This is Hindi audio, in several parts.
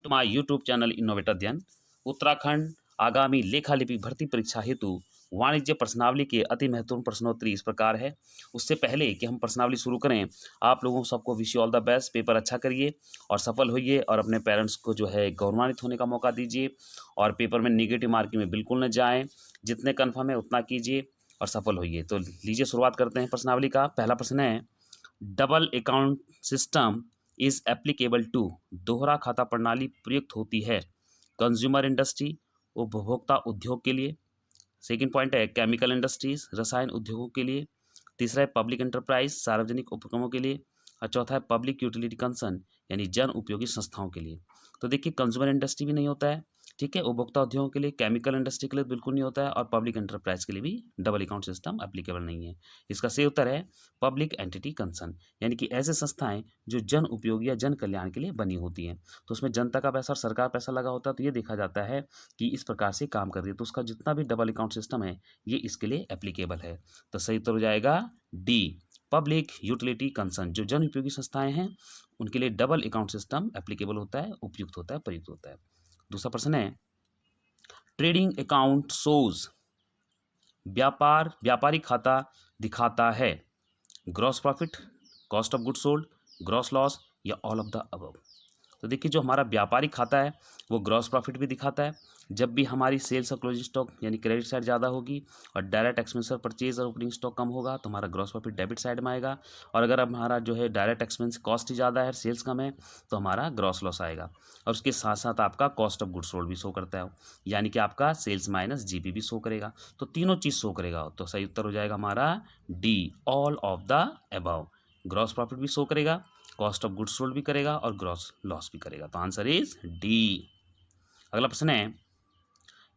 माय यूट्यूब चैनल इनोवेटर अध्ययन उत्तराखंड आगामी लेखा लिपिक भर्ती परीक्षा हेतु वाणिज्य प्रश्नावली के अति महत्वपूर्ण प्रश्नोत्तरी इस प्रकार है। उससे पहले कि हम प्रश्नावली शुरू करें, आप लोगों सबको wish you all the best. Paper अच्छा करिए और सफल होइए और अपने पेरेंट्स को जो है गौरवान्वित होने का मौका दीजिए और पेपर में नेगेटिव मार्किंग में बिल्कुल न जाएं। जितने कन्फर्म है उतना कीजिए और सफल होइए। तो लीजिए शुरुआत करते हैं प्रश्नावली का। पहला प्रश्न है, double account system is applicable to, दोहरा खाता प्रणाली प्रयुक्त होती है कंज्यूमर इंडस्ट्री, उपभोक्ता उद्योग के लिए। सेकंड पॉइंट है केमिकल इंडस्ट्रीज, रसायन उद्योगों के लिए। तीसरा है पब्लिक एंटरप्राइज, सार्वजनिक उपक्रमों के लिए। और चौथा है पब्लिक यूटिलिटी कंसर्न, यानी जन उपयोगी संस्थाओं के लिए। तो देखिए कंज्यूमर इंडस्ट्री भी नहीं होता है, ठीक है, उपभोक्ता उद्योगों के लिए, केमिकल इंडस्ट्री के लिए बिल्कुल नहीं होता है और पब्लिक एंटरप्राइज के लिए भी डबल अकाउंट सिस्टम एप्लीकेबल नहीं है। इसका सही उत्तर है पब्लिक एंटिटी कंसर्न, यानी कि ऐसे संस्थाएं जो जन उपयोगी या जन कल्याण के लिए बनी होती हैं। तो उसमें जनता का पैसा और सरकार पैसा लगा होता है, तो ये देखा जाता है कि इस प्रकार से काम कर रही है। तो उसका जितना भी डबल अकाउंट सिस्टम है ये इसके लिए एप्लीकेबल है। तो सही उत्तर हो जाएगा डी, पब्लिक यूटिलिटी कंसर्न। जो जन उपयोगी संस्थाएं हैं उनके लिए डबल अकाउंट सिस्टम एप्लीकेबल होता है, उपयुक्त होता है, प्रयुक्त होता है। दूसरा प्रश्न है, ट्रेडिंग अकाउंट शोज, व्यापारी खाता दिखाता है gross profit, cost of goods sold, gross loss या ऑल ऑफ द अबव। तो देखिए जो हमारा व्यापारी खाता है वो ग्रॉस प्रॉफिट भी दिखाता है जब भी हमारी सेल्स और क्लोजिंग स्टॉक यानी क्रेडिट साइड ज़्यादा होगी और डायरेक्ट एक्सपेंस और परचेज और ओपनिंग स्टॉक कम होगा तो हमारा ग्रॉस प्रॉफिट डेबिट साइड में आएगा। और अगर हमारा जो है डायरेक्ट एक्सपेंस कॉस्ट ही ज़्यादा है, सेल्स कम है, तो हमारा ग्रॉस लॉस आएगा। और उसके साथ साथ आपका कॉस्ट ऑफ गुड्स सोल्ड भी शो करता है, यानी कि आपका सेल्स माइनस जीपी भी शो करेगा। तो तीनों चीज़ शो करेगा। तो सही उत्तर हो जाएगा हमारा D, all of the above. Gross profit भी शो करेगा, कॉस्ट ऑफ गुड्स सोल्ड भी करेगा और ग्रॉस लॉस भी करेगा। तो आंसर इज डी। अगला प्रश्न है,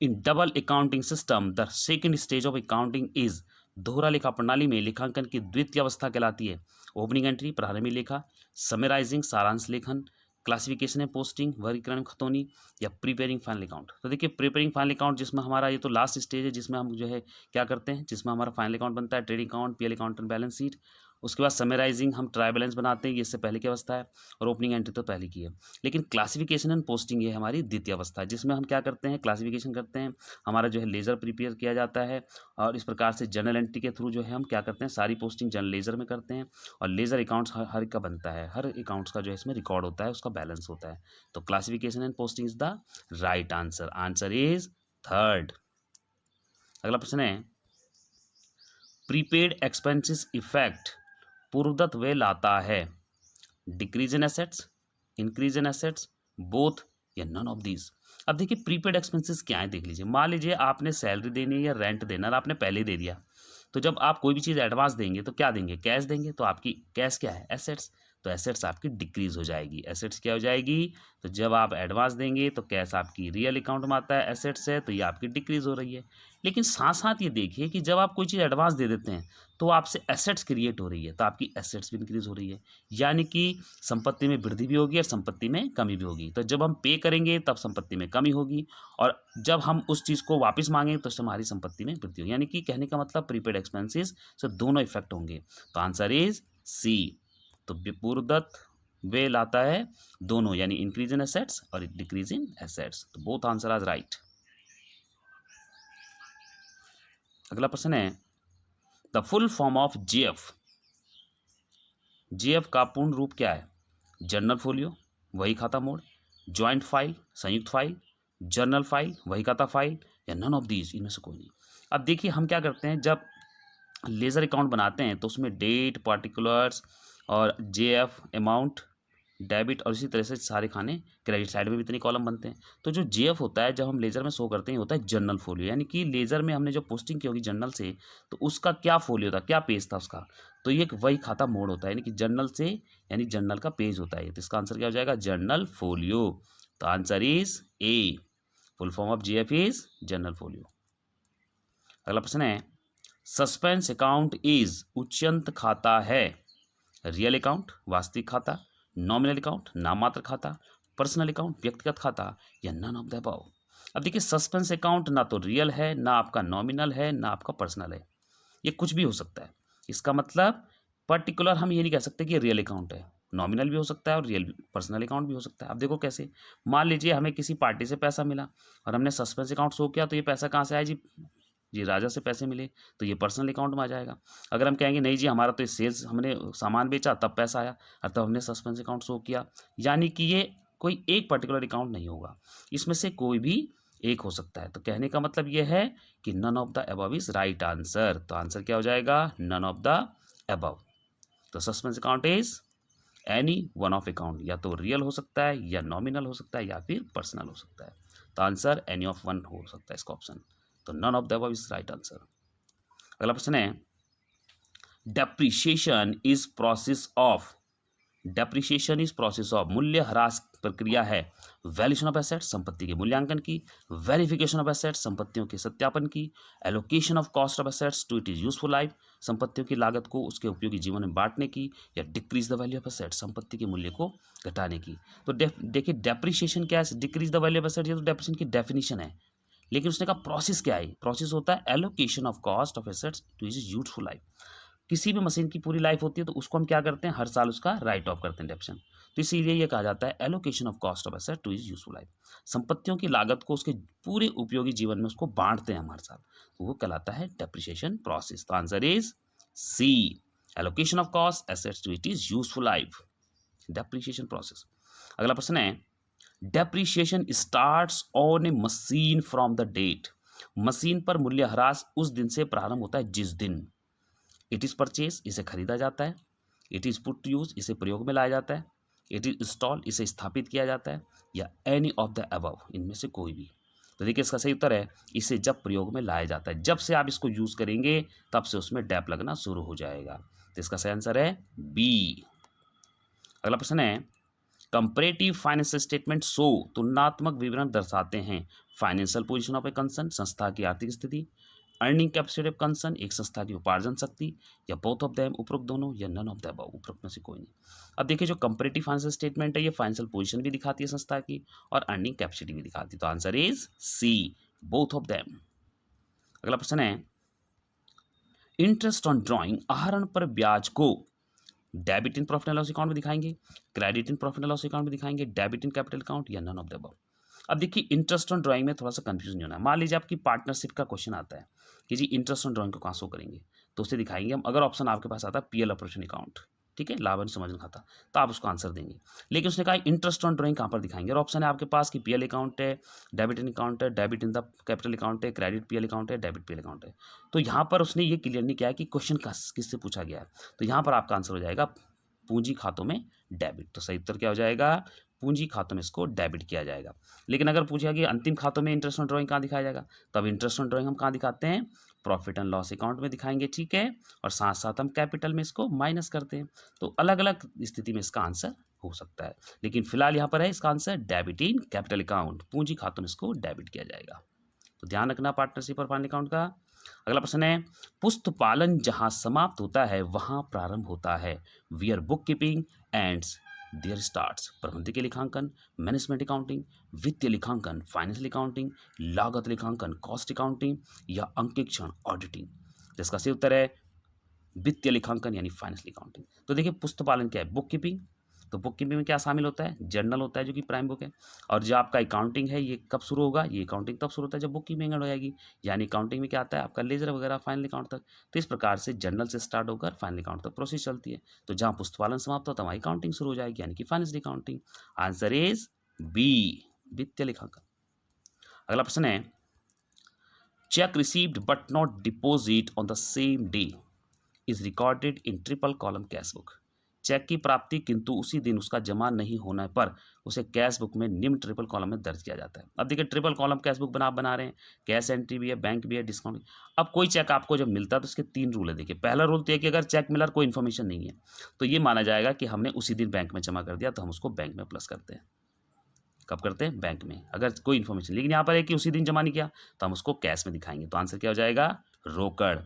in double accounting system the second stage of accounting is, दोहरा लेखा प्रणाली में लेखांकन की द्वितीय अवस्था कहलाती है ओपनिंग एंट्री, प्रारंभिक लेखा, समराइजिंग, सारांश लेखन, क्लासिफिकेशन एंड पोस्टिंग, वर्गीकरण खतौनी, या प्रिपेयरिंग फाइनल अकाउंट। तो देखिए प्रिपेयरिंग फाइनल अकाउंट जिसमें हमारा ये तो लास्ट स्टेज है जिसमें हम जो है क्या करते हैं, जिसमें हमारा फाइनल अकाउंट बनता है, trading account, PL account and balance sheet. उसके बाद समराइजिंग हम ट्राई बैलेंस बनाते हैं, ये इससे पहले की अवस्था है, और ओपनिंग एंट्री तो पहले की है। लेकिन क्लासिफिकेशन एंड पोस्टिंग ये हमारी द्वितीय अवस्था है जिसमें हम क्या करते हैं, क्लासिफिकेशन करते हैं, हमारा जो है लेजर प्रिपेयर किया जाता है और इस प्रकार से जर्नल एंट्री के थ्रू जो है हम क्या करते हैं, सारी पोस्टिंग जर्नल लेजर में करते हैं और लेजर अकाउंट्स हर एक का बनता है, हर अकाउंट्स का जो है इसमें रिकॉर्ड होता है, उसका बैलेंस होता है। तो classification and posting is the right answer, answer is third. अगला प्रश्न है, प्रीपेड एक्सपेंसेस इफेक्ट पूर्वदत्त वे लाता है decrease in assets, increase in assets, both या नन ऑफ दीज। अब देखिए प्रीपेड एक्सपेंसेस क्या है, देख लीजिए। मान लीजिए आपने सैलरी देनी है या रेंट देना है, आपने पहले ही दे दिया। तो जब आप कोई भी चीज़ एडवांस देंगे तो क्या देंगे, कैश देंगे। तो आपकी कैश क्या है, एसेट्स। तो एसेट्स आपकी डिक्रीज हो जाएगी। एसेट्स क्या हो जाएगी, तो जब आप एडवांस देंगे तो कैश आपकी रियल अकाउंट में आता है, एसेट्स है, तो ये आपकी डिक्रीज हो रही है। लेकिन साथ साथ ये देखिए कि जब आप कोई चीज़ एडवांस दे देते हैं तो आपसे एसेट्स क्रिएट हो रही है, तो आपकी एसेट्स भी इंक्रीज हो रही है, यानी कि संपत्ति में वृद्धि भी होगी और संपत्ति में कमी भी होगी। तो जब हम पे करेंगे तब संपत्ति में कमी होगी और जब हम उस चीज़ को वापस मांगेंगे तो हमारी संपत्ति में वृद्धि होगी। यानी कि कहने का मतलब प्रीपेड एक्सपेंसेस से दोनों इफेक्ट होंगे। तो आंसर इज सी। तो पूर्वदत्त वे लाता है दोनों, यानी इंक्रीज इन एसेट्स और डिक्रीज इन एसेट्स। तो बोथ आंसर आर राइट। अगला प्रश्न है, the full form of GF, GF का पूर्ण रूप क्या है, जर्नल फोलियो, वही खाता मोड, ज्वाइंट फाइल, संयुक्त फाइल, जर्नल फाइल, वही खाता फाइल, या नन ऑफ दीज, इनमें से कोई नहीं। अब देखिए हम क्या करते हैं, जब लेजर अकाउंट बनाते हैं तो उसमें डेट, पार्टिकुलर्स और जेएफ, अमाउंट, डेबिट और इसी तरह से सारे खाने, क्रेडिट साइड में भी इतने कॉलम बनते हैं। तो जो जेएफ होता है जब हम लेजर में शो करते हैं होता है जर्नल फोलियो, यानी कि लेजर में हमने जो पोस्टिंग की होगी जर्नल से तो उसका क्या फोलियो था, क्या पेज था उसका, तो ये एक वही खाता मोड होता है, यानी कि जर्नल से, यानी जर्नल का पेज होता है। तो इसका आंसर क्या हो जाएगा, जर्नल फोलियो। तो answer is a, full form of GF is journal folio. अगला प्रश्न है, सस्पेंस अकाउंट इज उच्यंत खाता है रियल अकाउंट, वास्तविक खाता, नॉमिनल अकाउंट, नाममात्र खाता, पर्सनल अकाउंट, व्यक्तिगत खाता, या नन ऑफ द अबव। अब देखिए सस्पेंस अकाउंट ना तो रियल है, ना आपका नॉमिनल है, ना आपका पर्सनल है, ये कुछ भी हो सकता है। इसका मतलब पर्टिकुलर हम ये नहीं कह सकते कि रियल अकाउंट है, नॉमिनल भी हो सकता है और रियल पर्सनल अकाउंट भी हो सकता है। अब देखो कैसे, मान लीजिए हमें किसी पार्टी से पैसा मिला और हमने सस्पेंस अकाउंट शो किया, तो ये पैसा कहाँ से आया जी राजा से पैसे मिले, तो ये पर्सनल अकाउंट में आ जाएगा। अगर हम कहेंगे नहीं जी हमारा तो सेल्स, हमने सामान बेचा तब पैसा आया और तब हमने सस्पेंस अकाउंट शो किया, यानी कि ये कोई एक पर्टिकुलर अकाउंट नहीं होगा, इसमें से कोई भी एक हो सकता है। तो कहने का मतलब ये है कि none of the above is right answer. तो आंसर क्या हो जाएगा, नन ऑफ द अबव। तो suspense account is any one of account, या तो रियल हो सकता है या नॉमिनल हो सकता है या फिर पर्सनल हो सकता है। तो आंसर एनी ऑफ वन हो सकता है इसका ऑप्शन। तो none of the above is right answer. अगला प्रश्न है, depreciation is process of, depreciation is process of, मूल्य ह्रास प्रक्रिया है वैल्यूएशन ऑफ एसेट, संपत्ति के मूल्यांकन की, वेरिफिकेशन ऑफ एसेट, संपत्तियों के सत्यापन की, allocation of cost of assets to it is useful life, संपत्तियों की लागत को उसके उपयोगी जीवन में बांटने की, या decrease the value of asset, संपत्ति के मूल्य को घटाने की। तो देखिए डेप्रिसिएशन क्या है, decrease the value of asset, ये तो डेप्रिसिएशन की डेफिनेशन है, लेकिन उसने कहा प्रोसेस क्या है, प्रोसेस होता है allocation of cost of assets two is useful life. किसी भी मशीन की पूरी लाइफ होती है तो उसको हम क्या करते हैं, हर साल उसका राइट ऑफ करते हैं डेप्शन, तो इसीलिए ये कहा जाता है allocation of cost of asset two is useful life. संपत्तियों की लागत को उसके पूरे उपयोगी जीवन में उसको बांटते हैं हम हर साल, तो वो कहलाता है डेप्रिसिएशन प्रोसेस। तो answer is C, allocation of cost assets to it is useful life, depreciation process. अगला प्रश्न है, depreciation starts on a machine from the date, machine पर मूल्यह्रास उस दिन से प्रारंभ होता है जिस दिन इट इज़ परचेज, इसे खरीदा जाता है, it is put to use, इसे प्रयोग में लाया जाता है, इट इज इंस्टॉल, इसे स्थापित किया जाता है, या एनी ऑफ द अबव, इनमें से कोई भी। तो देखिए इसका सही उत्तर है इसे जब प्रयोग में लाया जाता है, जब से आप इसको यूज करेंगे तब से उसमें डैप लगना शुरू हो जाएगा। तो इसका सही आंसर है बी। अगला प्रश्न है, कंपैरेटिव फाइनेंशियल स्टेटमेंट शो, तुलनात्मक विवरण दर्शाते हैं financial position of a concern, संस्था की आर्थिक स्थिति, अर्निंग कैपेसिटी ऑफ कंसर्न, एक संस्था की उपार्जन शक्ति, या बोथ ऑफ देम, उपरोक्त दोनों, या नन ऑफ द अबव, उपरोक्त में से कोई नहीं। अब देखिए जो कंपैरेटिव फाइनेंशियल स्टेटमेंट है ये फाइनेंशियल पोजीशन भी दिखाती है संस्था की और अर्निंग कैपेसिटी भी दिखाती है, तो answer is C, both of them. अगला प्रश्न है, इंटरेस्ट ऑन ड्रॉइंग, आहरण पर ब्याज को debit in profit and loss account में दिखाएंगे, credit in profit and loss account में दिखाएंगे, डेबिट इन कैपिटल अकाउंट, या नन ऑफ द अबव। अब देखिए इंटरेस्ट ऑन ड्राइंग में थोड़ा सा कंफ्यूजन नहीं होना है। मान लीजिए आपकी पार्टनरशिप का क्वेश्चन आता है कि जी इंटरेस्ट ऑन ड्राइंग को कहाँ शो करेंगे, तो उसे दिखाएंगे हम। अगर ऑप्शन आपके पास आता है पीएल ऑपरेशन अकाउंट, ठीक है, लाभ एंड समझन खाता, तो आप उसको आंसर देंगे। लेकिन उसने कहा इंटरेस्ट ऑन ड्राइंग कहाँ पर दिखाएंगे, और ऑप्शन है आपके पास कि पीएल अकाउंट है, डेबिट इन अकाउंट है, debit in the capital account है, क्रेडिट पीएल अकाउंट है, डेबिट पीएल अकाउंट है। तो यहाँ पर उसने ये क्लियर नहीं किया है कि क्वेश्चन किससे पूछा गया है, तो यहाँ पर आपका आंसर हो जाएगा पूंजी खातों में डेबिट। तो सही उत्तर क्या हो जाएगा, पूंजी खातों में इसको डेबिट किया जाएगा। लेकिन अगर पूछा कि अंतिम खातों में इंटरेस्ट ऑन ड्राइंग कहाँ दिखाया जाएगा, तब इंटरेस्ट ऑन ड्राइंग हम कहाँ दिखाते हैं, प्रॉफिट एंड लॉस अकाउंट में दिखाएंगे, ठीक है, और साथ साथ हम कैपिटल में इसको माइनस करते हैं। तो अलग अलग स्थिति में इसका आंसर हो सकता है, लेकिन फिलहाल यहाँ पर है इसका answer debit in capital account, पूंजी खातों में इसको डेबिट किया जाएगा। तो ध्यान रखना पार्टनरशिप और फाइनल अकाउंट का। अगला प्रश्न है, पुस्त पालन जहां समाप्त होता है वहां प्रारंभ होता है, where book keeping ends there starts, प्रबंधकीय लेखांकन, मैनेजमेंट अकाउंटिंग, वित्तीय लेखांकन, फाइनेंशियल अकाउंटिंग, लागत लेखांकन, कॉस्ट अकाउंटिंग, या अंकेक्षण ऑडिटिंग। जिसका सही उत्तर है वित्तीय लेखांकन यानी फाइनेंशियल अकाउंटिंग। तो देखिए पुस्त पालन क्या है, बुक कीपिंग, तो बुक कीपिंग में क्या शामिल होता है, जर्नल होता है जो कि प्राइम बुक है, और जो आपका अकाउंटिंग है ये कब शुरू होगा, ये अकाउंटिंग तब शुरू होता है जब बुक कीपिंग हो जाएगी, यानी अकाउंटिंग में क्या आता है आपका लेजर वगैरह फाइनल अकाउंट तक। तो इस प्रकार से जर्नल से स्टार्ट होकर फाइनल अकाउंट तक प्रोसेस चलती है। तो जहाँ पुस्तपालन समाप्त होता है वहाँ अकाउंटिंग शुरू हो जाएगी, यानी कि financial accounting. Answer is B, वित्तीय लेखांकन। अगला प्रश्न है, cheque received but not deposit on the same day is recorded in triple column cash book, cheque की प्राप्ति किंतु उसी दिन उसका जमा नहीं होने पर उसे कैश बुक में निम्न ट्रिपल कॉलम में दर्ज किया जाता है। अब देखिए ट्रिपल कॉलम कैश बुक बना रहे हैं, कैश एंट्री भी है, बैंक भी है, डिस्काउंट। अब कोई चेक आपको जब मिलता है तो उसके 3 रूल है। देखिए पहला रूल तो है कि अगर चेक मिला कोई इन्फॉर्मेशन नहीं है तो ये माना जाएगा कि हमने उसी दिन बैंक में जमा कर दिया, तो हम उसको बैंक में प्लस करते हैं। कब करते हैं, बैंक में, अगर कोई इन्फॉर्मेशन। लेकिन यहाँ पर है कि उसी दिन जमा नहीं किया तो हम उसको कैश में दिखाएंगे, तो आंसर क्या हो जाएगा, रोकड़,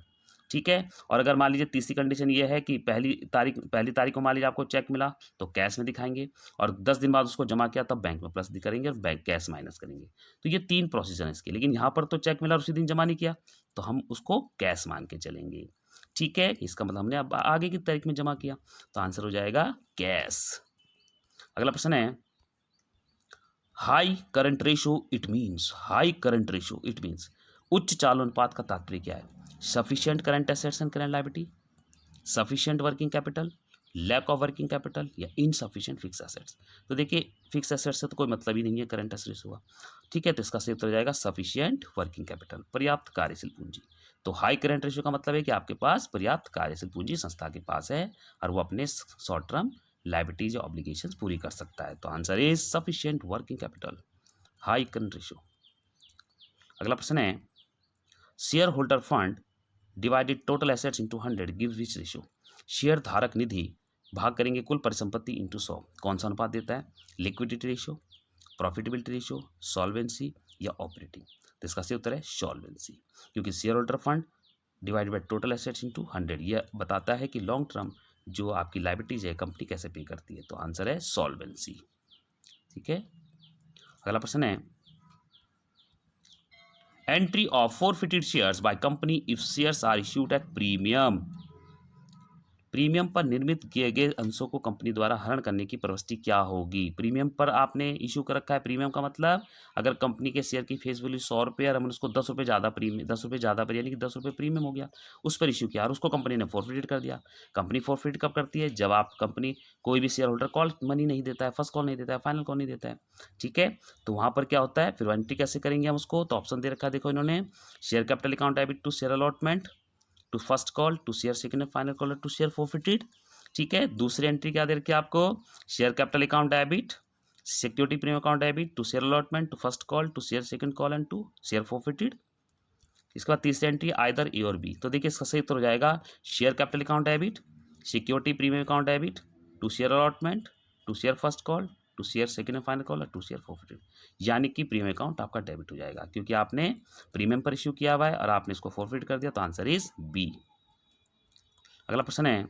ठीक है। और अगर मान लीजिए तीसरी कंडीशन ये है कि पहली तारीख को मान लीजिए आपको चेक मिला तो कैश में दिखाएंगे, और 10 दिन बाद उसको जमा किया तब बैंक में प्लस करेंगे और बैंक कैश माइनस करेंगे। तो ये 3 प्रोसीजर है इसके। लेकिन यहाँ पर तो चेक मिला और उसी दिन जमा नहीं किया तो हम उसको कैश मान के चलेंगे, ठीक है, इसका मतलब हमने अब आगे की तारीख में जमा किया, तो आंसर हो जाएगा कैश। अगला प्रश्न है high current ratio it means, high current ratio it means उच्च चालू अनुपात का तात्पर्य क्या है? Sufficient current assets and current liability, sufficient working capital, lack of working capital या इनसफिशिएंट फिक्स एसेट्स। तो देखिए फिक्स एसेट्स से तो कोई मतलब ही नहीं है, करंट एसेट्स हुआ, ठीक है, तो इसका सही उत्तर हो जाएगा सफिशिएंट वर्किंग कैपिटल, पर्याप्त कार्यशील पूंजी। तो हाई करंट रेशियो का मतलब है कि आपके पास पर्याप्त कार्यशील पूंजी संस्था के पास है और वो अपने शॉर्ट टर्म लायबिलिटीज या ऑब्लिगेशंस पूरी कर सकता है। तो answer is sufficient working capital, high current ratio. अगला प्रश्न है share holder fund divided total assets into 100 gives विच रेशियो? शेयर धारक निधि भाग करेंगे कुल परिसंपत्ति इंटू 100, कौन सा अनुपात देता है? Liquidity ratio, profitability ratio, solvency या ऑपरेटिंग? तो इसका सही उत्तर है सॉल्वेंसी, क्योंकि share holder fund divide by total assets into 100 यह बताता है कि लॉन्ग टर्म जो आपकी लायबिलिटीज है कंपनी कैसे पे करती है। तो आंसर है सॉल्वेंसी, ठीक है। अगला प्रश्न है entry of forfeited shares by company if shares are issued at premium, premium पर निर्मित किए गए अंशों को कंपनी द्वारा हरण करने की प्रवृत्ति क्या होगी? प्रीमियम पर आपने इशू कर रखा है, प्रीमियम का मतलब अगर कंपनी के शेयर की फेस वैल्यू 100 रुपये और हमने उसको 10 रुपये ज़्यादा प्रीमियम, 10 रुपये ज़्यादा पर यानी कि 10 रुपये प्रीमियम हो गया, उस पर इशू किया और उसको कंपनी ने फोरफिटेड कर दिया। कंपनी फोरफिट कब करती है? जब आप कंपनी कोई भी शेयर होल्डर कॉल मनी नहीं देता है, फर्स्ट कॉल नहीं देता है, फाइनल कॉल नहीं देता है, ठीक है। तो वहाँ पर क्या होता है, फिर एंट्री कैसे करेंगे हम उसको? तो ऑप्शन दे रखा है, देखो इन्होंने share capital account debit to share allotment to first call to share second and final call to share forfeited, ठीक है। दूसरी एंट्री क्या दे रखी है आपको? Share capital account debit, security premium account debit to share allotment to first call to share second call and to share forfeited. इसके बाद तीसरी एंट्री आइदर ए और बी। तो देखिए इसका सही उत्तर हो जाएगा share capital account debit, security premium account debit to share allotment to share first call to share second and final call और टू शेयर फोरफिटेड, यानी कि प्रीमियम अकाउंट आपका डेबिट हो जाएगा क्योंकि आपने प्रीमियम पर इश्यू किया हुआ है और आपने इसको फोरफिट कर दिया। तो आंसर इज बी। अगला प्रश्न है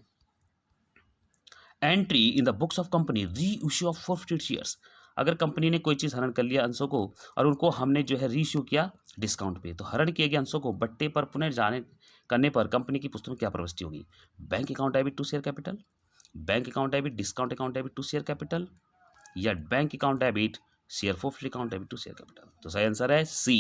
entry in the books of company री इश्यू ऑफ फोरफिटेड शेयर्स, अगर कंपनी ने कोई चीज़ हरण कर लिया अंशों को और उनको हमने जो है री इश्यू किया डिस्काउंट पे, तो हरण किए गए अंशों को बट्टे पर पुनर्जाने करने पर कंपनी की पुस्तक में क्या प्रविष्टि होगी? Bank account debit to share capital, bank account debit discount account debit to share capital या bank account debit share forfeit account debit to share capital. तो सही आंसर है सी।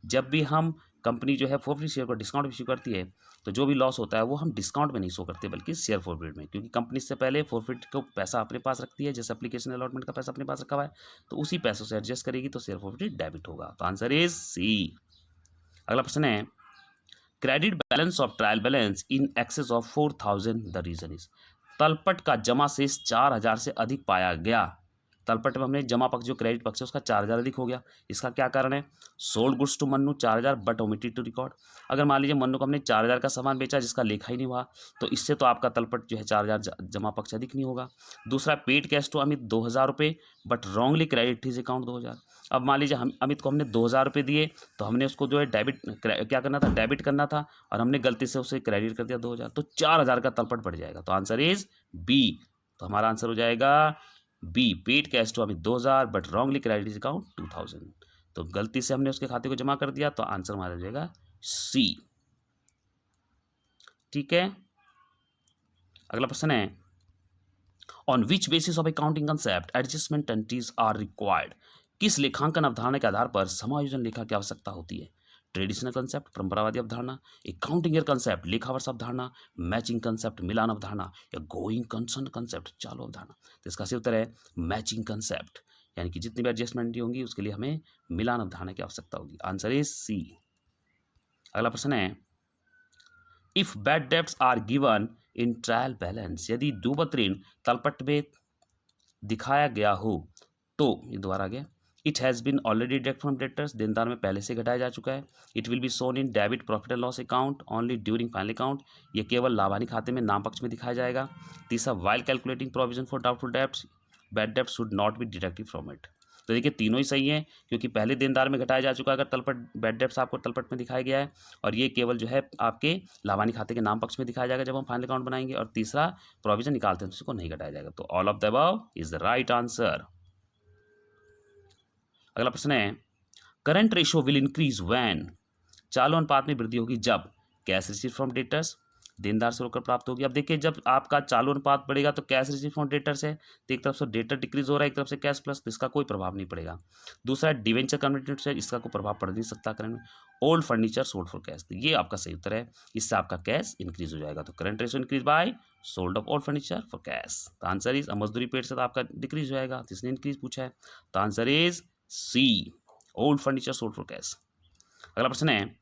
जब भी हम कंपनी जो है फोरफिट शेयर को डिस्काउंट इश्यू करती है तो जो भी लॉस होता है वो हम डिस्काउंट में नहीं शो करते बल्कि शेयर फोरफिट में, क्योंकि कंपनी से पहले फोरफिट को पैसा अपने पास रखती है, जैसे एप्लीकेशन अलॉटमेंट का पैसा अपने पास रखा हुआ है तो उसी पैसों से एडजस्ट करेगी तो शेयर फोरफिट डेबिट होगा। तो आंसर इज सी। अगला प्रश्न है credit balance of trial balance in excess of 4000 the reason is, तलपट का जमा शेष 4000 से अधिक पाया गया। तलपट में हमने जमा पक्ष जो क्रेडिट पक्ष है उसका 4000 अधिक हो गया, इसका क्या कारण है? Sold goods to Mannu 4000 but omitted to record, अगर मान लीजिए मन्नू को हमने 4000 का सामान बेचा जिसका लेखा ही नहीं हुआ तो इससे तो आपका तलपट जो है 4000 जमा पक्ष अधिक नहीं होगा। दूसरा पेड कैश टू अमित 2000 रुपये but wrongly credit his account 2000, अब मान लीजिए हम अमित को हमने 2000 रुपये दिए तो हमने उसको जो है डेबिट क्या करना था, डेबिट करना था और हमने गलती से उसे क्रेडिट कर दिया 2000, तो 4000 का तलपट बढ़ जाएगा। तो आंसर इज बी। तो हमारा आंसर हो जाएगा B, paid cash to Amit 2000 but wrongly credit account 2000, तो गलती से हमने उसके खाते को जमा कर दिया तो आंसर हमारा हो जाएगा सी, ठीक है। अगला प्रश्न है on which basis of accounting concept adjustment entries are required, किस लेखांकन अवधारणा के आधार पर समायोजन लेखा की आवश्यकता होती है? ट्रेडिशनल कंसेप्ट परंपरावादी अवधारणा, अकाउंटिंग ईयर कंसेप्ट लेखावर्ष अवधारणा, मैचिंग कंसेप्ट मिलान अवधारणा या गोइंग कंसर्न कंसेप्ट चालू अवधारणा? तो इसका सही उत्तर है मैचिंग कंसेप्ट, यानी कि जितनी भी एडजस्टमेंट होंगी उसके लिए हमें मिलान अवधारणा की आवश्यकता होगी। Answer is C. अगला प्रश्न है if bad debts are given in trial balance, यदि डूबत ऋण तलपट में दिखाया गया हो तो ये दोबारा आ गया it has been already deduct from debtors, देनदार में पहले से घटाया जा चुका है। It will be shown in debit profit and loss account only during final account, ये केवल लाभानी खाते में नाम पक्ष में दिखाया जाएगा। तीसरा while calculating provision for doubtful debts bad डेब्ट should not be deducted from it. तो देखिए तीनों ही सही हैं क्योंकि पहले देनदार में घटाया जा चुका है अगर तलपट बैड डेब्ट्स आपको तलपट में दिखाया गया है, और ये केवल जो है आपके लाभानी खाते के नाम पक्ष में दिखाया जाएगा जब हम फाइनल अकाउंट बनाएंगे, और तीसरा प्रोविजन निकालते हैं तो उसको नहीं घटाया जाएगा। तो all of the above is the right answer. अगला प्रश्न है current ratio will increase when, चालू अनुपात में वृद्धि होगी जब कैश रिसीव फ्रॉम डेटर्स, देनदार से रोकड़ प्राप्त होगी। अब देखिए जब आपका चालू अनुपात बढ़ेगा तो कैश रिसीव फ्रॉम डेटर्स है, तो एक तरफ से डेटर डिक्रीज हो रहा है, एक तरफ से कैश प्लस, तो इसका कोई प्रभाव नहीं पड़ेगा। दूसरा डिवेंचर कन्वर्टेड है, इसका कोई प्रभाव पड़ नहीं सकता करंट में। Old furniture sold for cash, तो ये आपका सही उत्तर है, इससे आपका कैश इंक्रीज हो जाएगा। तो current ratio increase by sold off old furniture for cash. तो आंसर इज मजदूरी पेड से तो आपका डिक्रीज हो जाएगा, जिसने इंक्रीज पूछा है, तो answer is C, old furniture sold for cash. अगला प्रश्न है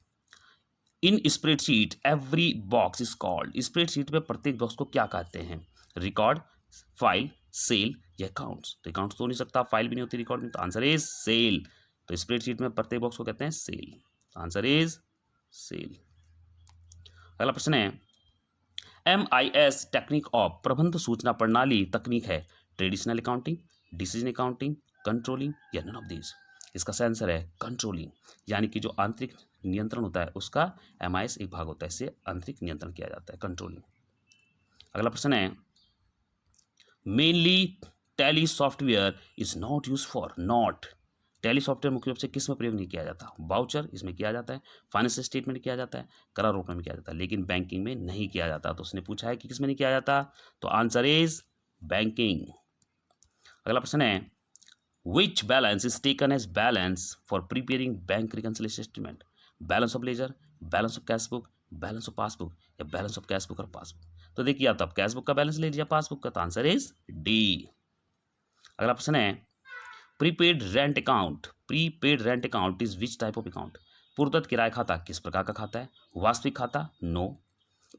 in spreadsheet every box is called, spreadsheet में प्रत्येक बॉक्स को क्या कहते हैं? रिकॉर्ड, फाइल, सेल या अकाउंट्स? तो अकाउंट्स तो नहीं सकता, फाइल भी नहीं होती रिकॉर्ड में, तो आंसर इज सेल। तो स्प्रेडशीट में प्रत्येक बॉक्स को कहते हैं सेल, आंसर इज सेल। अगला प्रश्न है MIS टेक्निक ऑफ प्रबंध सूचना प्रणाली तकनीक है traditional accounting, decision accounting, controlling या नन ऑफ दिस? इसका सही आंसर है कंट्रोलिंग, यानी कि जो आंतरिक नियंत्रण होता है उसका MIS एक भाग होता है, इससे आंतरिक नियंत्रण किया जाता है, कंट्रोलिंग। अगला प्रश्न है mainly tally software is not use for, not tally software मुख्य रूप से किस में प्रयोग नहीं किया जाता? वाउचर इसमें किया जाता है, फाइनेंशियल स्टेटमेंट किया जाता है, करारोपण में किया जाता है, लेकिन बैंकिंग में नहीं किया जाता। तो उसने पूछा है कि किस में नहीं किया जाता, तो आंसर इज बैंकिंग। अगला प्रश्न है which balance is taken as balance for preparing bank reconciliation statement? Balance of ledger, balance of cash book, balance of passbook या बैलेंस ऑफ कैश बुक और पासबुक? तो देखिए आप कैश बुक का बैलेंस ले लीजिए, पासबुक का, तो आंसर इज डी। अगला प्रश्न है prepaid rent account, prepaid rent account is which type of account? पूर्वदत्त किराया खाता किस प्रकार का खाता है? वास्तविक खाता, no.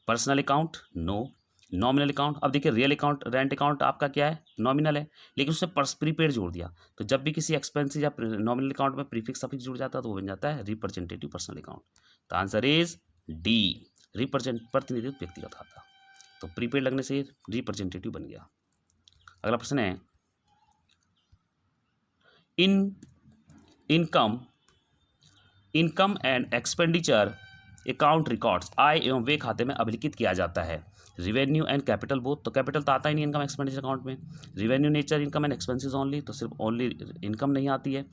Personal account, no. Nominal account, अब देखिए रियल अकाउंट, रेंट अकाउंट आपका क्या है? नॉमिनल है, लेकिन उससे प्रीपेड जोड़ दिया, तो जब भी किसी एक्सपेंसेस या नॉमिनल अकाउंट में प्रीफिक्स सफिक्स जुड़ जाता है तो वो बन जाता है रिप्रेजेंटेटिव पर्सनल अकाउंट। तो आंसर इज डी, प्रतिनिधित्व व्यक्तिगत खाता। तो प्रीपेड लगने से रिप्रेजेंटेटिव बन गया। अगला प्रश्न है income and expenditure account records आय एवं व्यय खाते में अभिलिखित किया जाता है रिवेन्यू एंड कैपिटल बोथ, तो कैपिटल तो आता ही नहीं इनकम एक्सपेंडिचर अकाउंट में। Revenue nature income and expenses only, तो सिर्फ ओनली इनकम नहीं आती है।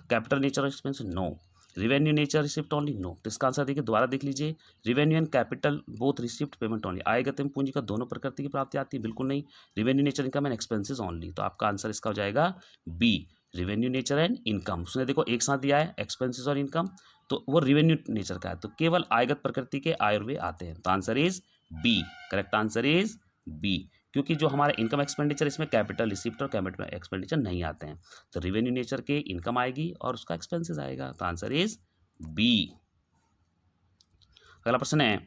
Capital nature expense, no. Revenue nature receipt only, no. तो इसका आंसर देखिए दोबारा देख लीजिए, revenue and capital both receipt payment only, आयगत एवं पूंजी का दोनों प्रकृति की प्राप्ति आती है, बिल्कुल नहीं। Revenue nature income and expenses only, तो आपका आंसर इसका हो जाएगा B, revenue nature and income. उसने देखो एक साथ दिया है एक्सपेंसेस और इनकम, तो वो रिवेन्यू नेचर का है, तो केवल आयगत प्रकृति के आय और व्यय आते हैं, तो answer is B, correct answer is B. क्योंकि जो हमारा इनकम एक्सपेंडिचर इसमें कैपिटल रिसिप्ट और कैपिटल एक्सपेंडिचर नहीं आते हैं, तो रिवेन्यू नेचर के इनकम आएगी और उसका एक्सपेंसेस आएगा, तो आंसर इज बी। अगला प्रश्न है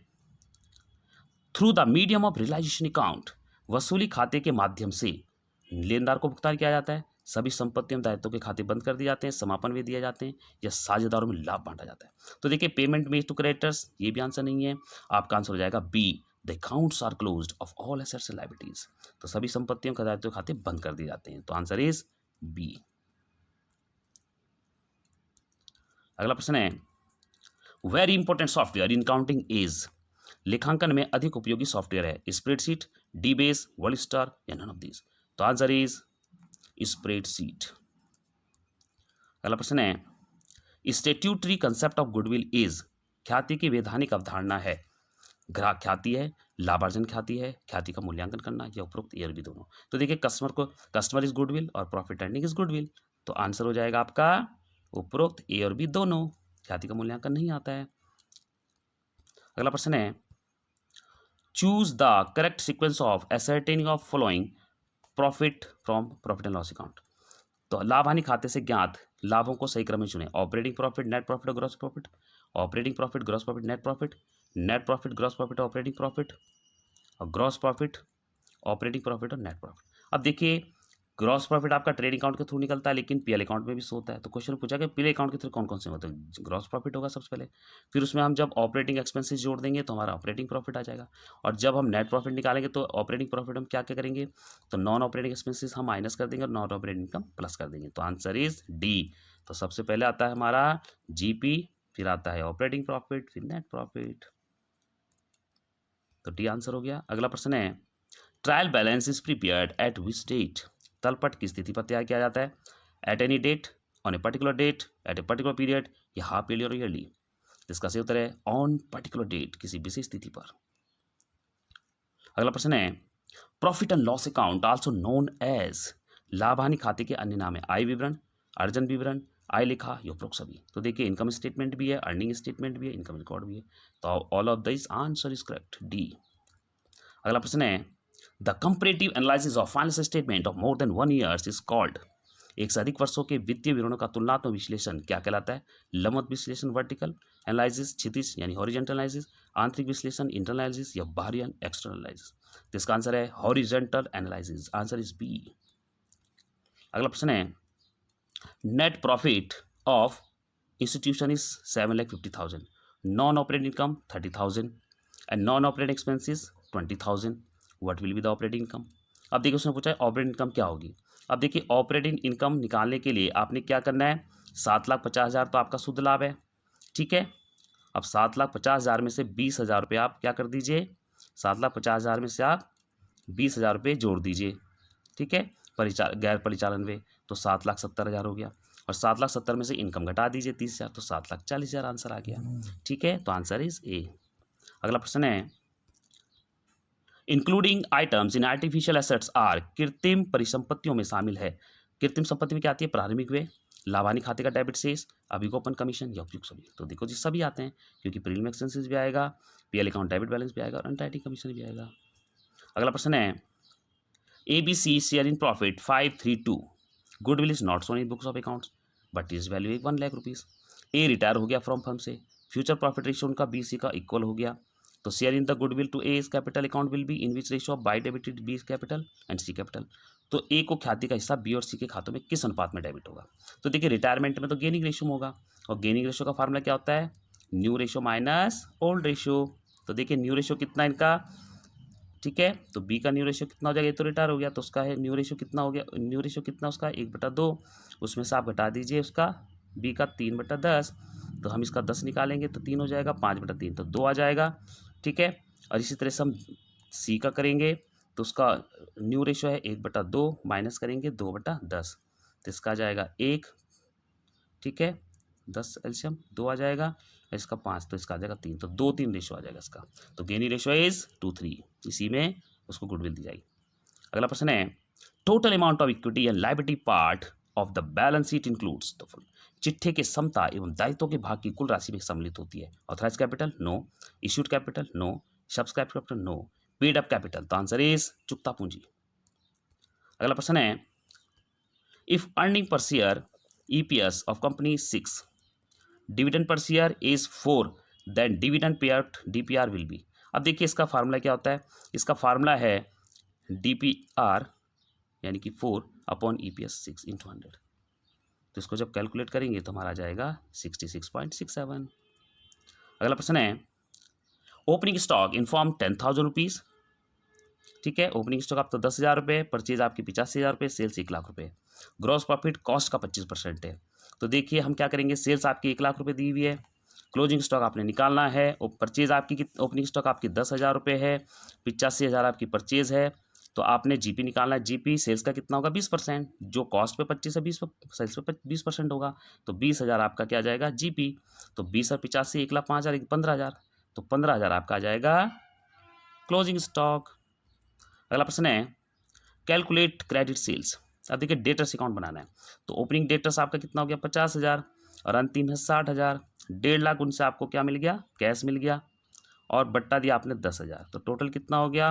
through the medium of realisation account, वसूली खाते के माध्यम से लेनदार को भुगतान किया जाता है, सभी संपत्ति एवं दायित्वों के खाते बंद कर दिए जाते हैं, समापन भी दिए जाते हैं, या साझेदारों में लाभ बांटा जाता है? तो देखिए पेमेंट मेड टू क्रेडिटर्स, ये भी आंसर नहीं है, आपका आंसर हो जाएगा B, the accounts are closed of all assets and liabilities, तो सभी संपत्तियों के दायित्व खाते बंद कर दिए जाते हैं, तो आंसर इज बी। अगला प्रश्न है very important software in counting is, लेखांकन में अधिक उपयोगी सॉफ्टवेयर है spreadsheet, D base, world star या नन ऑफ दिस? तो आंसर इज स्प्रेडशीट। अगला प्रश्न है statutory concept of goodwill is, ख्याति की वैधानिक अवधारणा है ग्राहक ख्याति है, लाभार्जन ख्याति है, ख्याति का मूल्यांकन करना या उपरोक्त ये भी दोनों? तो देखिए कस्टमर इज गुडविल और प्रॉफिट अर्निंग इज गुडविल, तो आंसर हो जाएगा आपका उपरोक्त ए और बी दोनों, ख्याति का मूल्यांकन नहीं आता है। अगला प्रश्न है choose the correct sequence of ascertaining of following profit from profit and loss account, तो लाभ हानि खाते से ज्ञात लाभों को सही क्रम में चुने, ऑपरेटिंग प्रॉफिट, नेट प्रॉफिट और gross profit, operating profit, gross profit, net profit, net profit, gross profit, operating profit और ग्रॉस प्रॉफिट, ऑपरेटिंग प्रॉफिट और नेट प्रॉफिट। अब देखिए ग्रॉस प्रॉफिट आपका ट्रेडिंग अकाउंट के थ्रू निकलता है, लेकिन पीएल अकाउंट में भी शो होता है, तो क्वेश्चन पूछा कि पीएल अकाउंट के थ्रू कौन कौन से होते हैं? ग्रॉस प्रॉफिट होगा सबसे पहले, फिर उसमें हम जब ऑपरेटिंग एक्सपेंसेस जोड़ देंगे तो हमारा ऑपरेटिंग प्रॉफिट आ जाएगा, और जब हम नेट प्रॉफिट निकालेंगे तो ऑपरेटिंग प्रॉफिट हम क्या क्या करेंगे, तो नॉन ऑपरेटिंग एक्सपेंसेस हम माइनस कर देंगे और नॉन ऑपरेटिंग इनकम प्लस कर देंगे, तो आंसर इज डी। तो सबसे पहले आता है हमारा जीपी, फिर आता है ऑपरेटिंग प्रॉफिट, फिर नेट प्रॉफिट, तो डी आंसर हो गया। अगला प्रश्न है trial balance is prepared at which date, तलपट की स्थिति पर तैयार किया जाता है, at any date, on a particular date, at a particular period या हाफ ईयरली और ईयरली? इसका सही उत्तर है ऑन पर्टिकुलर डेट, किसी विशेष तिथि पर। अगला प्रश्न है profit and loss account also known as, लाभ हानि खाते के अन्य नाम है आय विवरण, अर्जन विवरण, आय लेखा या उपरोक्त सभी। तो देखिए इनकम स्टेटमेंट भी है, अर्निंग स्टेटमेंट भी है, इनकम रिकॉर्ड भी है। तो all of this answer is correct, D. अगला प्रश्न है the comparative analysis of financial statement of more than 1 years is called, एक से अधिक वर्षों के वित्तीय विवरणों का तुलनात्मक विश्लेषण क्या कहलाता है? लंबवत विश्लेषण वर्टिकल एनालिसिस, क्षितिज यानी हॉरिजॉन्टल एनालिसिस, आंतरिक विश्लेषण इंटरनल एनालिसिस या बाहरी एक्सटर्नल एनालिसिस। तो इसका आंसर है horizontal analysis, answer is B. अगला प्रश्न है net profit of institution is 7,50,000, non operating income 30,000 and non operating expenses 20,000, what will be the operating income. अब देखिए उसने पूछा है ऑपरेटिंग इनकम क्या होगी। अब देखिए ऑपरेटिंग इनकम निकालने के लिए आपने क्या करना है, 7,50,000 तो आपका शुद्ध लाभ है, ठीक है। अब 7,50,000 में से 20,000 रुपये आप क्या कर दीजिए, 7,50,000 में से आप 20,000 रुपये जोड़ दीजिए, ठीक है, गैर परिचालन वे, तो 7,70,000 हो गया। और 7,70,000 में से इनकम घटा दीजिए 30,000, तो 7,40,000 आंसर आ गया, ठीक है। तो आंसर इज ए। अगला प्रश्न है including items in artificial assets are, कृत्रिम परिसंपत्तियों में शामिल है। कृत्रिम संपत्ति में क्या आती है, प्रारंभिक व्यय, लाभानी खाते का डेबिट शेष, अभिगोपन कमीशन या उपयुक्त सभी। तो देखो जी सभी आते हैं क्योंकि प्रीलिम एक्सपेंसेस भी आएगा, पीएल अकाउंट डेबिट बैलेंस भी आएगा और अंडरराइटिंग कमीशन भी आएगा। अगला प्रश्न है ABC share in profit 532, goodwill is not shown in books of accounts but is value 1 lakh rupees. A retire हो गया फ्रॉम फर्म से, फ्यूचर प्रॉफिट रेशियो उनका BC का इक्वल हो गया, तो share in the goodwill to A capital account will be in which ratio of by debited B capital and C capital. तो ए को ख्याति का हिस्सा बी और सी के खातों में किस अनुपात में डेबिट होगा। तो देखिए रिटायरमेंट में तो गेनिंग रेशियो में होगा, और गेनिंग रेशियो का फार्मूला क्या होता है, new ratio minus old ratio. तो देखिए न्यू रेशियो कितना इनका, ठीक है, तो बी का न्यू रेशियो कितना हो जाएगा, ये तो रिटायर हो गया तो उसका है न्यू रेशियो कितना हो गया, न्यू रेशियो कितना उसका 1/2, उसमें से आप घटा दीजिए उसका बी का 3/10, तो हम इसका 10 निकालेंगे तो 3 हो जाएगा, 5/3 तो 2 आ जाएगा, ठीक है। और इसी तरह से हम सी का करेंगे तो उसका न्यू रेशियो है 1/2 माइनस करेंगे 2/10, तो इसका आ जाएगा 1, ठीक है, 10 एलसीएम 2 आ जाएगा, इसका 5 तो इसका आ जाएगा 3, तो 2-3 रेशियो आ जाएगा इसका। तो गेनी रेशियो इज 2:3, इसी में उसको गुडविल दी जाएगी। अगला प्रश्न है total amount of equity and liability part of the balance sheet includes, तो चिट्ठे के समता एवं दायित्वों के भाग की कुल राशि में सम्मिलित होती है। Authorise capital no, issued capital no, subscribe capital no, paid up capital, तो आंसर इज चुकता पूंजी। अगला प्रश्न है if earning per share EPS of company 6, dividend per share is 4, then dividend pay out DPR will be. अब देखिए इसका फार्मूला क्या होता है, इसका फार्मूला है DPR यानी कि 4 / EPS 6 × 100, तो इसको जब कैलकुलेट करेंगे तो हमारा आ जाएगा 66.67। अगला प्रश्न है ओपनिंग स्टॉक इन्फॉर्म 10,000 रुपीज़, ठीक है, ओपनिंग स्टॉक आप तो 10,000 रुपये, परचेज आपकी 85,000 रुपये, सेल्स 1 लाख रुपये, ग्रॉस प्रॉफिट कॉस्ट का 25% है। तो देखिए हम क्या करेंगे, सेल्स आपकी 1 लाख रुपये दी हुई है, क्लोजिंग स्टॉक आपने निकालना है, और परचेज आपकी ओपनिंग स्टॉक आपकी 10,000 रुपये है, 85,000 आपकी परचेज है, तो आपने GP निकालना है। GP सेल्स का कितना होगा 20%, जो कॉस्ट पे 25 है 20, सेल्स पे 20% होगा, तो 20,000 आपका क्या आ जाएगा GP। तो 20 और 85 1,05,000 15,000, तो 15,000 आपका आ जाएगा क्लोजिंग स्टॉक। अगला प्रश्न है कैलकुलेट क्रेडिट सेल्स। अब देखिए डेटर्स अकाउंट बनाना है, तो ओपनिंग डेटर्स आपका कितना हो गया 50,000 और अंतिम है 60,000, 1.5 लाख उनसे आपको क्या मिल गया, कैश मिल गया, और बट्टा दिया आपने 10,000, तो टोटल कितना हो गया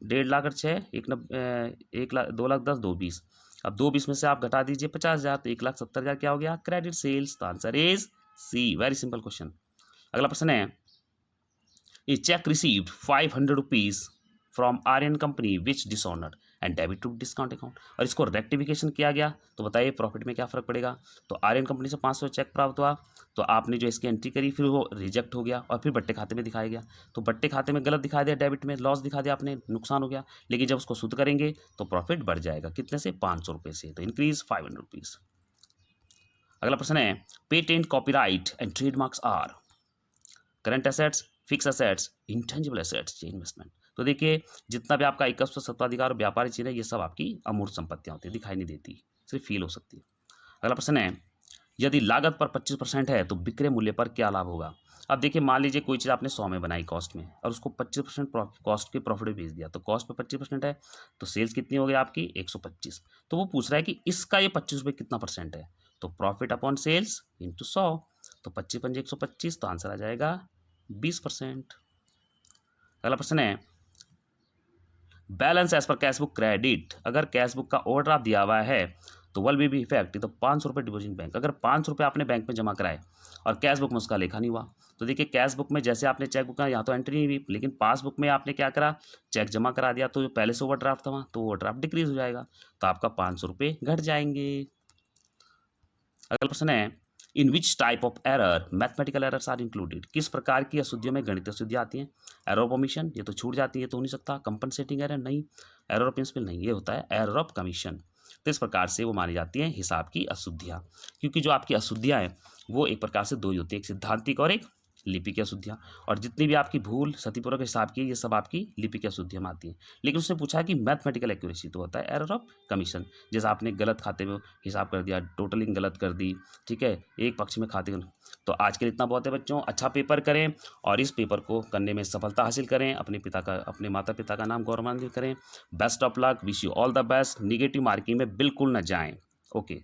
1.5 लाख और 6 1 लाख 2 लाख 10 2 20, अब 2 20 में से आप घटा दीजिए 50,000, तो 1,70,000 क्या हो गया क्रेडिट सेल्स, तो answer is C, very simple question. अगला प्रश्न है a cheque received 500 rupees from Aryan company which dishonoured and debit to discount account, और इसको रेक्टिफिकेशन किया गया, तो बताइए प्रॉफिट में क्या फ़र्क पड़ेगा। तो आर्यन कंपनी से 500 चेक प्राप्त हुआ, तो आपने जो इसकी एंट्री करी फिर वो रिजेक्ट हो गया और फिर बट्टे खाते में दिखाया गया, तो बट्टे खाते में गलत दिखा दिया, डेबिट में लॉस दिखा दिया आपने, नुकसान हो गया, लेकिन जब उसको शुद्ध करेंगे तो प्रॉफिट बढ़ जाएगा, कितने से 500 रुपये से, तो इंक्रीज 500 रुपीज़। अगला प्रश्न है patent copyright and trademarks are current assets, fix assets, intangible assets, investment. तो देखिए जितना भी आपका एकस्व सत्वाधिकार और व्यापारी चीज़ है ये सब आपकी अमूर्त संपत्तियां होती है, दिखाई नहीं देती, सिर्फ फील हो सकती है। अगला प्रश्न है यदि लागत पर 25% है तो विक्रय मूल्य पर क्या लाभ होगा। अब देखिए मान लीजिए कोई चीज़ आपने 100 में बनाई कॉस्ट में और उसको 25% कॉस्ट के प्रॉफिट में बेच दिया, तो कॉस्ट पे 25% है, तो सेल्स कितनी हो गई आपकी 125। तो वो पूछ रहा है कि इसका ये 25 रुपये कितना परसेंट है, तो प्रॉफिट अपॉन सेल्स इंटू 100, तो 25 पंजे 125, तो आंसर आ जाएगा 20%। अगला प्रश्न है balance as per cash book credit, अगर कैश बुक का ओवरड्राफ्ट दिया हुआ है तो विल बी इफेक्ट, तो 500 रुपये डिपॉजिट बैंक, अगर 500 रुपये आपने बैंक में जमा कराए और कैश बुक में उसका लेखा नहीं हुआ, तो देखिए कैश बुक में जैसे आपने चेक बुक का यहाँ तो एंट्री नहीं हुई, लेकिन पासबुक में आपने क्या करा, चेक जमा करा दिया, तो जो पहले से ओवरड्राफ्ट था वहाँ, तो ओवरड्राफ्ट डिक्रीज हो जाएगा, तो आपका 500 रुपये घट जाएंगे। अगला प्रश्न है in which type of error mathematical errors are included, किस प्रकार की अशुद्धियों में गणितीय अशुद्धियाँ आती हैं। एरर ऑफ ओमिशन, ये तो छूट जाती है, तो हो नहीं सकता। कंपनसेटिंग एरर नहीं। एरर ऑफ प्रिंसिपल नहीं, ये होता है एरर ऑफ कमीशन। तो इस प्रकार से वो मानी जाती हैं हिसाब की अशुद्धियाँ, क्योंकि जो आपकी अशुद्धियाँ हैं वो एक प्रकार से दो ही होती है, एक सिद्धांतिक और एक लिपि की अशुद्धियाँ, और जितनी भी आपकी भूल सतीपूर्वक हिसाब की ये सब आपकी लिपि की अशुद्धियाँ में आती हैं। लेकिन उसने पूछा है कि मैथमेटिकल एक्यूरेसी, तो होता है एरर ऑफ कमीशन, जैसे आपने गलत खाते में हिसाब कर दिया, टोटलिंग गलत कर दी, ठीक है, एक पक्ष में खाते। तो आज के लिए इतना बहुत है बच्चों, अच्छा पेपर करें और इस पेपर को करने में सफलता हासिल करें, अपने माता पिता का नाम गौरवान्वित करें। Best of luck, wish you all the best. Negative marking में बिल्कुल न जाएं। ओके।